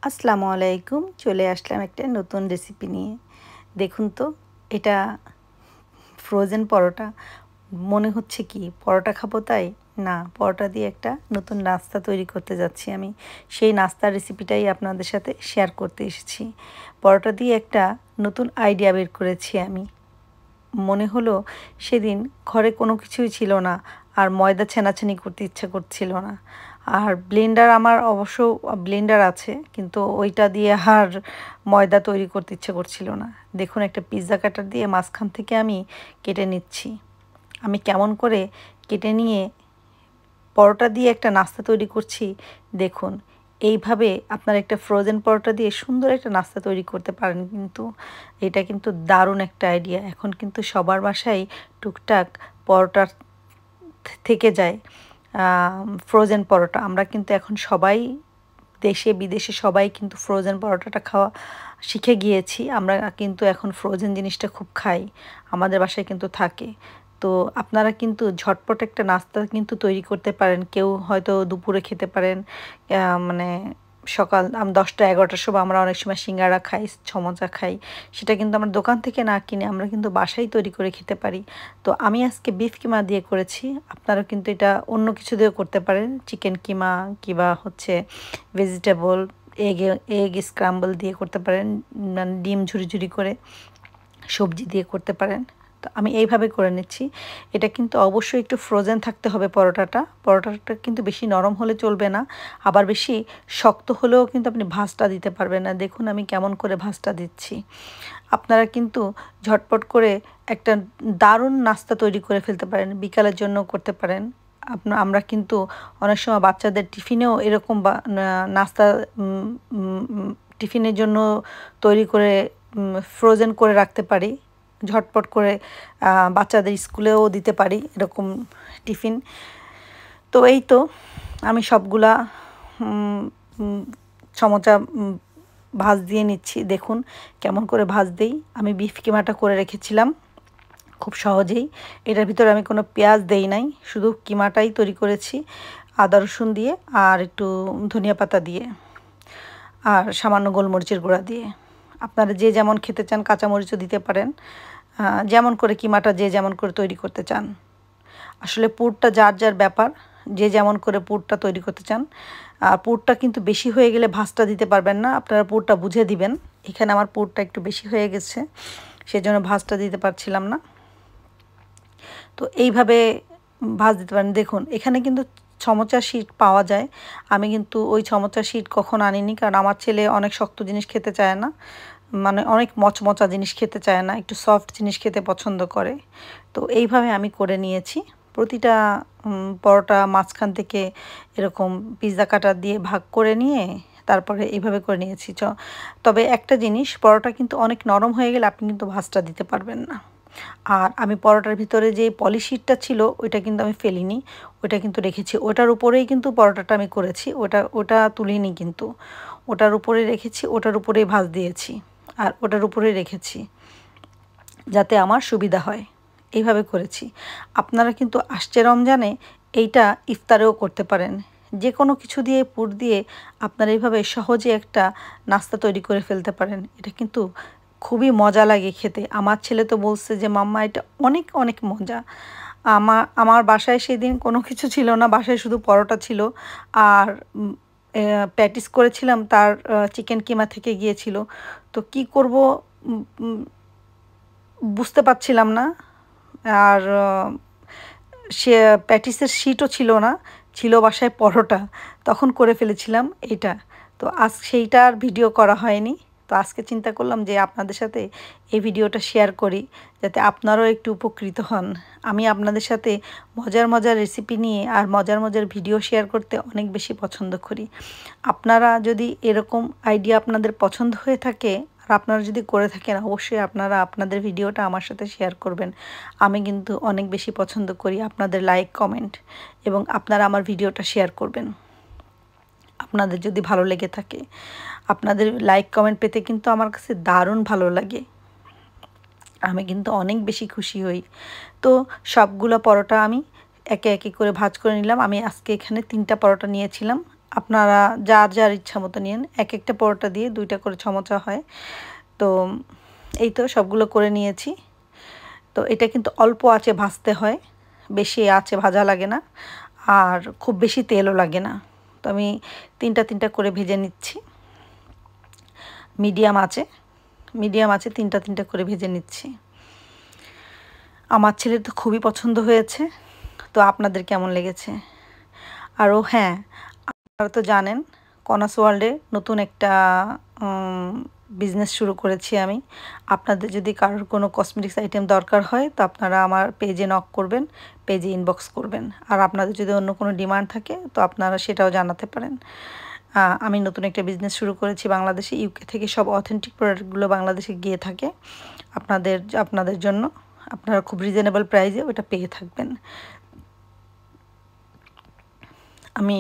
আসসালামু আলাইকুম। চলে আসলাম একটা নতুন রেসিপি নিয়ে। দেখুন তো, এটা ফ্রোজেন পরোটা। মনে হচ্ছে কি পরোটা খাবো তাই? না, পরোটা দিয়ে একটা নতুন নাস্তা তৈরি করতে যাচ্ছি আমি। সেই নাস্তার রেসিপিটাই আপনাদের সাথে শেয়ার করতে এসেছি। পরোটা দিয়ে একটা নতুন আইডিয়া বের করেছি আমি। মনে হলো সেদিন ঘরে কোনো কিছুই ছিল না, আর ময়দা ছেনাছেনি করতে ইচ্ছা করছিল না। আর ব্লেন্ডার আমার অবশ্য ব্লেন্ডার আছে, কিন্তু ওইটা দিয়ে আর ময়দা তৈরি করতে ইচ্ছে করছিল না। দেখুন, একটা পিৎজা কাটার দিয়ে মাঝখান থেকে আমি কেটে নিচ্ছি। আমি কেমন করে কেটে নিয়ে পরোটা দিয়ে একটা নাস্তা তৈরি করছি দেখুন। এইভাবে আপনারা একটা ফ্রোজেন পরোটা দিয়ে সুন্দর একটা নাস্তা তৈরি করতে পারেন কিন্তু। এটা কিন্তু দারুণ একটা আইডিয়া। এখন কিন্তু সবার বাসায় টুকটাক পরোটা থেকে যায় ফ্রোজেন পরোটা। আমরা কিন্তু এখন সবাই দেশে বিদেশে সবাই কিন্তু ফ্রোজেন পরোটাটা খাওয়া শিখে গিয়েছি। আমরা কিন্তু এখন ফ্রোজেন জিনিসটা খুব খাই, আমাদের বাসায় কিন্তু থাকে। তো আপনারা কিন্তু ঝটপট একটা নাস্তা কিন্তু তৈরি করতে পারেন। কেউ হয়তো দুপুরে খেতে পারেন, মানে সকাল 10টা-11টার সময় আমরা অনেক সময় সিঙ্গারা খাই, সমোসা খাই। সেটা কিন্তু আমরা দোকান থেকে না কিনে আমরা কিন্তু বাসায় তৈরি করে খেতে পারি। তো আমি আজকে বিফ কিমা দিয়ে করেছি। আপনারা কিন্তু এটা অন্য কিছু দিয়েও করতে পারেন, চিকেন কিমা কিংবা হচ্ছে ভেজিটেবল এগ এগ স্ক্রাম্বল দিয়ে করতে পারেন, মানে ডিম ঝুরি ঝুরি করে সবজি দিয়ে করতে পারেন। তো আমি এইভাবে করে নিচ্ছি। এটা কিন্তু অবশ্যই একটু ফ্রোজেন থাকতে হবে পরোটাটা। পরোটাটা কিন্তু বেশি নরম হলে চলবে না, আবার বেশি শক্ত হলেও কিন্তু আপনি ভাঁজটা দিতে পারবেন না। দেখুন আমি কেমন করে ভাঁজটা দিচ্ছি। আপনারা কিন্তু ঝটপট করে একটা দারুণ নাস্তা তৈরি করে ফেলতে পারেন, বিকালের জন্য করতে পারেন। আমরা কিন্তু অনেক সময় বাচ্চাদের টিফিনেও এরকম নাস্তা টিফিনের জন্য তৈরি করে ফ্রোজেন করে রাখতে পারি। ঝটপট করে বাচ্চাদের স্কুলেও দিতে পারি এরকম টিফিন। তো এই তো আমি সবগুলা সমোচা ভাজ দিয়ে নিচ্ছি। দেখুন কেমন করে ভাজ দেই। আমি বিফ কিমাটা করে রেখেছিলাম খুব সহজেই। এটার ভিতরে আমি কোনো পেঁয়াজ দেই নাই, শুধু কিমাটাই তৈরি করেছি আদা রসুন দিয়ে আর একটু ধনিয়া পাতা দিয়ে আর সামান্য গোলমরিচের গুঁড়া দিয়ে। আপনারা যে যেমন খেতে চান কাঁচামরিচও দিতে পারেন, যেমন করে কিমাটা যে যেমন করে তৈরি করতে চান। আসলে পুরটা যার যার ব্যাপার, যে যেমন করে পুরটা তৈরি করতে চান। আর পুরটা কিন্তু বেশি হয়ে গেলে ভাঁজটা দিতে পারবেন না, আপনারা পুরটা বুঝে দিবেন। এখানে আমার পুরটা একটু বেশি হয়ে গেছে, সেজন্য ভাঁজটা দিতে পারছিলাম না। তো এইভাবে ভাঁজ দিতে পারেন। দেখুন এখানে কিন্তু সমোচার শিট পাওয়া যায়। আমি কিন্তু ওই সমোচার শিট কখনো আনিনি, কারণ আমার ছেলে অনেক শক্ত জিনিস খেতে চায় না, মানে অনেক মচমচা জিনিস খেতে চায় না, একটু সফট জিনিস খেতে পছন্দ করে। তো এইভাবে আমি করে নিয়েছি। প্রতিটা পরোটা মাঝখান থেকে এরকম পিৎজা কাটার দিয়ে ভাগ করে নিয়ে তারপরে এইভাবে করে নিয়েছি। তবে একটা জিনিস, পরোটা কিন্তু অনেক নরম হয়ে গেলে আপনি কিন্তু ভাঁজটা দিতে পারবেন না। আর আমি পরোটার ভিতরে যে পলিশিটটা ছিল ওইটা কিন্তু আমি ফেলিনি, ওইটা কিন্তু রেখেছি। ওটার উপরেই কিন্তু পরোটাটা আমি করেছি, ওটা তুলিনি কিন্তু। ওটার উপরে রেখেছি, ওটার উপরেই ভাঁজ দিয়েছি আর ওটার উপরেই রেখেছি যাতে আমার সুবিধা হয়। এইভাবে করেছি। আপনারা কিন্তু আসছে রমজানে এইটা ইফতারেও করতে পারেন। যে কোনো কিছু দিয়ে পুর দিয়ে আপনারা এইভাবে সহজে একটা নাস্তা তৈরি করে ফেলতে পারেন। এটা কিন্তু খুবই মজা লাগে খেতে। আমার ছেলে তো বলছে যে মাম্মা এটা অনেক অনেক মজা। আমার বাসায় সেদিন কোনো কিছু ছিল না, বাসায় শুধু পরোটা ছিল আর প্যাটিস করেছিলাম, তার চিকেন কিমা থেকে গিয়েছিল। তো কি করব বুঝতে পারছিলাম না। আর সে প্যাটিসের শিটও ছিল না, ছিল বাসায় পরোটা। তখন করে ফেলেছিলাম এইটা। তো সেইটা আর ভিডিও করা হয়নি। তো আজকে চিন্তা করলাম যে আপনাদের সাথে এই ভিডিওটা শেয়ার করি, যাতে আপনারাও একটু উপকৃত হন। আমি আপনাদের সাথে মজার মজার রেসিপি নিয়ে আর মজার মজার ভিডিও শেয়ার করতে অনেক বেশি পছন্দ করি। আপনারা যদি এরকম আইডিয়া আপনাদের পছন্দ হয়ে থাকে আর আপনারা যদি করে থাকেন, অবশ্যই আপনারা আপনাদের ভিডিওটা আমার সাথে শেয়ার করবেন। আমি কিন্তু অনেক বেশি পছন্দ করি আপনাদের লাইক কমেন্ট, এবং আপনারা আমার ভিডিওটা শেয়ার করবেন আপনাদের যদি ভালো লেগে থাকে। আপনাদের লাইক কমেন্ট পেতে কিন্তু আমার কাছে দারুণ ভালো লাগে, আমি কিন্তু অনেক বেশি খুশি হই। তো সবগুলো পরোটা আমি একে একে করে ভাঁজ করে নিলাম। আমি আজকে এখানে 3টা পরোটা নিয়েছিলাম, আপনারা যার যার ইচ্ছা মতো নিন। এক একটা পরোটা দিয়ে 2টা করে চামচা হয়। তো এই তো সবগুলো করে নিয়েছি। তো এটা কিন্তু অল্প আঁচে ভাজতে হয়, বেশি আঁচে ভাজা লাগে না, আর খুব বেশি তেলও লাগে না। তো আমি 3টা করে ভেজে নিচ্ছি মিডিয়াম আঁচে। মিডিয়াম আঁচে 3টা করে ভেজে নিচ্ছি। আমার ছেলের তো খুবই পছন্দ হয়েছে। তো আপনাদের কেমন লেগেছে? আরও হ্যাঁ, আপনারা তো জানেন কনাস ওয়ার্ল্ডে নতুন একটা বিজনেস শুরু করেছি আমি। আপনাদের যদি কারোর কোনো কসমেটিক্স আইটেম দরকার হয় তো আপনারা আমার পেজে নক করবেন, পেজে ইনবক্স করবেন। আর আপনাদের যদি অন্য কোনো ডিমান্ড থাকে তো আপনারা সেটাও জানাতে পারেন। আমি নতুন একটা বিজনেস শুরু করেছি বাংলাদেশে। ইউকে থেকে সব অথেন্টিক প্রোডাক্টগুলো বাংলাদেশে গিয়ে থাকে আপনাদের জন্য। আপনারা খুব রিজনেবল প্রাইসে ওটা পেয়ে থাকবেন। আমি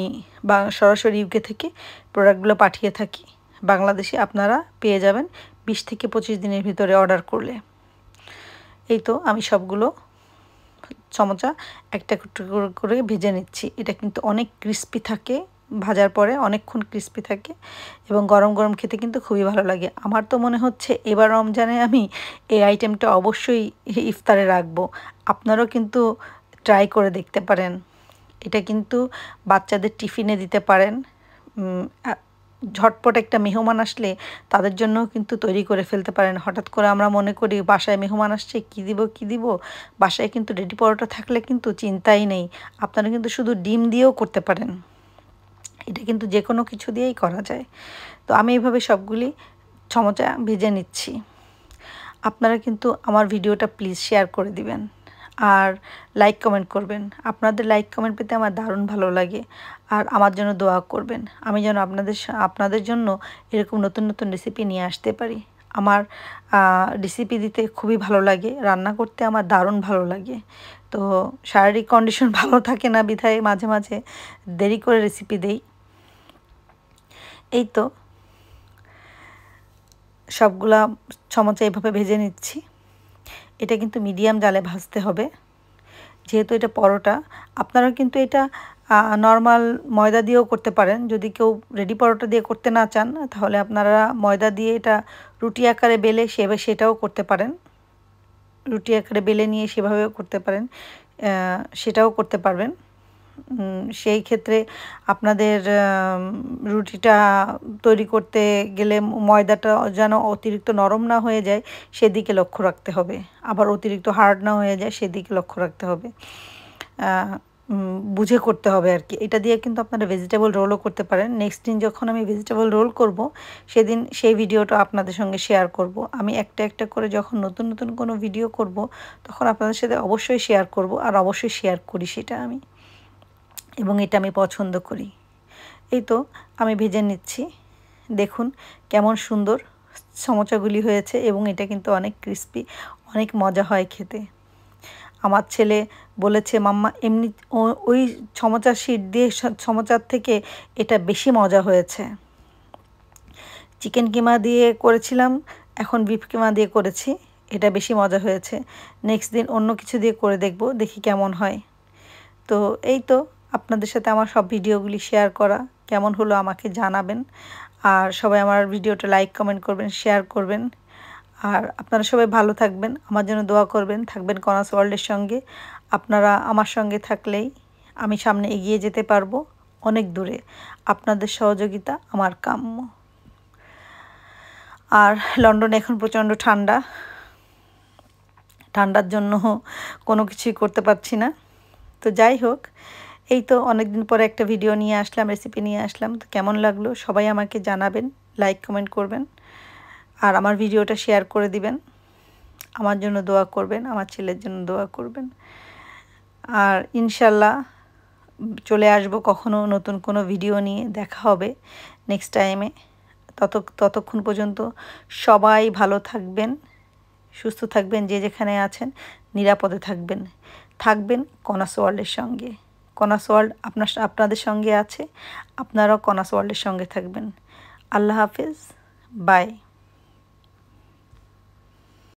সরাসরি ইউকে থেকে প্রোডাক্টগুলো পাঠিয়ে থাকি বাংলাদেশে। আপনারা পেয়ে যাবেন 20 থেকে 25 দিনের ভিতরে অর্ডার করলে। এই তো আমি সবগুলো চামচা একটা করে ভেজে নিচ্ছি। এটা কিন্তু অনেক ক্রিস্পি থাকে, ভাজার পরে অনেকক্ষণ ক্রিস্পি থাকে এবং গরম গরম খেতে কিন্তু খুবই ভালো লাগে। আমার তো মনে হচ্ছে এবার রমজানে আমি এই আইটেমটা অবশ্যই ইফতারে রাখবো। আপনারাও কিন্তু ট্রাই করে দেখতে পারেন। এটা কিন্তু বাচ্চাদের টিফিনে দিতে পারেন। ঝটপট একটা মেহমান আসলে তাদের জন্যও কিন্তু তৈরি করে ফেলতে পারেন। হঠাৎ করে আমরা মনে করি বাসায় মেহমান আসছে, কী দিব, বাসায় কিন্তু রেডি পরোটা থাকলে কিন্তু চিন্তাই নেই। আপনারা কিন্তু শুধু ডিম দিয়েও করতে পারেন। এটা কিন্তু যে কোনো কিছু দিয়েই করা যায়। তো আমি এইভাবে সবগুলি চামচা ভেজে নিচ্ছি। আপনারা কিন্তু আমার ভিডিওটা প্লিজ শেয়ার করে দিবেন আর লাইক কমেন্ট করবেন। আপনাদের লাইক কমেন্ট পেতে আমার দারুণ ভালো লাগে। আর আমার জন্য দোয়া করবেন, আমি যেন আপনাদের জন্য এরকম নতুন নতুন রেসিপি নিয়ে আসতে পারি। আমার রেসিপি দিতে খুবই ভালো লাগে, রান্না করতে আমার দারুণ ভালো লাগে। তো শারীরিক কন্ডিশন ভালো থাকে না বিধায় মাঝে মাঝে দেরি করে রেসিপি দেই। এই তো সবগুলা চামচা এইভাবে ভেজে নিচ্ছি। এটা কিন্তু মিডিয়াম জালে ভাজতে হবে, যেহেতু এটা পরোটা। আপনারা কিন্তু এটা নর্মাল ময়দা দিয়েও করতে পারেন। যদি কেউ রেডি পরোটা দিয়ে করতে না চান তাহলে আপনারা ময়দা দিয়ে এটা রুটি আকারে বেলে সেটাও করতে পারেন। রুটি আকারে বেলে নিয়ে সেভাবেও করতে পারেন, সেটাও করতে পারবেন। সেই ক্ষেত্রে আপনাদের রুটিটা তৈরি করতে গেলে ময়দাটা যেন অতিরিক্ত নরম না হয়ে যায় সেদিকে লক্ষ্য রাখতে হবে, আবার অতিরিক্ত হার্ড না হয়ে যায় সেদিকে লক্ষ্য রাখতে হবে। বুঝে করতে হবে আর কি। এটা দিয়ে কিন্তু আপনারা ভেজিটেবল রোলও করতে পারেন। নেক্সট দিন যখন আমি ভেজিটেবল রোল করব সেদিন সেই ভিডিওটা আপনাদের সঙ্গে শেয়ার করব। আমি একটা একটা করে যখন নতুন নতুন কোনো ভিডিও করব তখন আপনাদের সাথে অবশ্যই শেয়ার করব, আর অবশ্যই শেয়ার করি সেটা আমি, এবং এটা আমি পছন্দ করি। এই তো আমি ভেজে নিচ্ছি। দেখুন কেমন সুন্দর সমোচাগুলি হয়েছে, এবং এটা কিন্তু অনেক ক্রিস্পি, অনেক মজা হয় খেতে। আমার ছেলে বলেছে মাম্মা এমনি ওই সমোচা শিট দিয়ে সমোচার থেকে এটা বেশি মজা হয়েছে। চিকেন কিমা দিয়ে করেছিলাম, এখন বিফ কিমা দিয়ে করেছি, এটা বেশি মজা হয়েছে। নেক্সট দিন অন্য কিছু দিয়ে করে দেখব, দেখি কেমন হয়। তো এই তো আপনাদের সাথে আমার সব ভিডিওগুলি শেয়ার করা, কেমন হলো আমাকে জানাবেন। আর সবাই আমার ভিডিওটা লাইক কমেন্ট করবেন, শেয়ার করবেন। আর আপনারা সবাই ভালো থাকবেন, আমার জন্য দোয়া করবেন, থাকবেন কনাস ওয়ার্ল্ডের সঙ্গে। আপনারা আমার সঙ্গে থাকলেই আমি সামনে এগিয়ে যেতে পারবো অনেক দূরে। আপনাদের সহযোগিতা আমার কাম্য। আর লন্ডনে এখন প্রচণ্ড ঠান্ডা, ঠান্ডার জন্য কোনো কিছুই করতে পারছি না। তো যাই হোক, এই তো অনেক দিন পরে একটা ভিডিও নিয়ে আসলাম, রেসিপি নিয়ে আসলাম। তো কেমন লাগলো সবাই আমাকে জানাবেন, লাইক কমেন্ট করবেন, আর আমার ভিডিওটা শেয়ার করে দিবেন। আমার জন্য দোয়া করবেন, আমার ছেলের জন্য দোয়া করবেন। আর ইনশাল্লাহ চলে আসব কখনো নতুন কোনো ভিডিও নিয়ে, দেখা হবে নেক্সট টাইমে। ততক্ষণ পর্যন্ত সবাই ভালো থাকবেন, সুস্থ থাকবেন, যে যেখানে আছেন নিরাপদে থাকবেন কনাস ওয়ার্ল্ডের সঙ্গে। কনাস ওয়ার্ল্ড আপনাদের সঙ্গে আছে, আপনারাও কনাস ওয়ার্ল্ডের সঙ্গে থাকবেন। আল্লাহ হাফেজ, বাই।